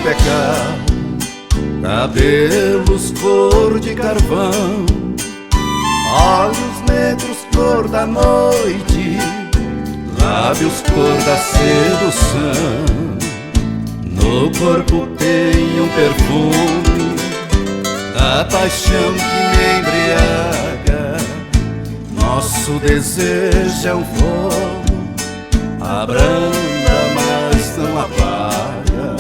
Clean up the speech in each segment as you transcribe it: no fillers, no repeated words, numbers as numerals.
pecado, cabelos cor de carvão, olhos negros cor da noite, lábios cor da sedução. No corpo tem um perfume da paixão que me embriaga. Nosso desejo é um fogo, abranda, mas não apaga.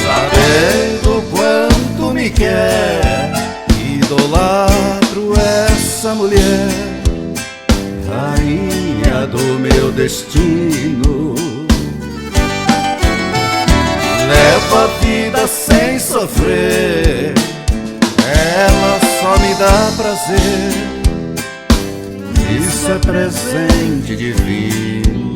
Sabendo quanto me quer, idolatro essa mulher, rainha do meu destino. Levo a vida sem sofrer, ela só me dá prazer. Isso é presente divino.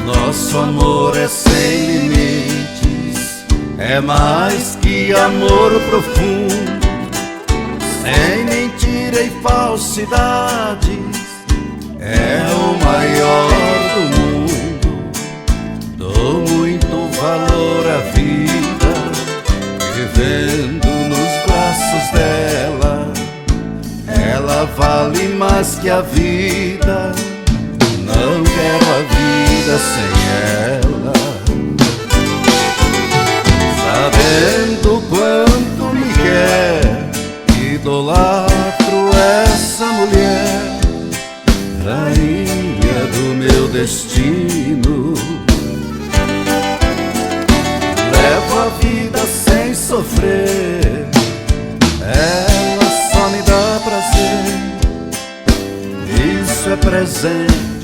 Nosso amor é sem limites, é mais que amor profundo, sem mentira e falsidades, é o maior do mundo. Dou muito valor à vida, vivendo nos braços dela. Ela vale mais que a vida, não quero a vida sem ela. Sabendo quanto me quer, idolatro essa mulher, rainha do meu destino. Levo a vida sem sofrer, ela só me dá prazer. Isso é presente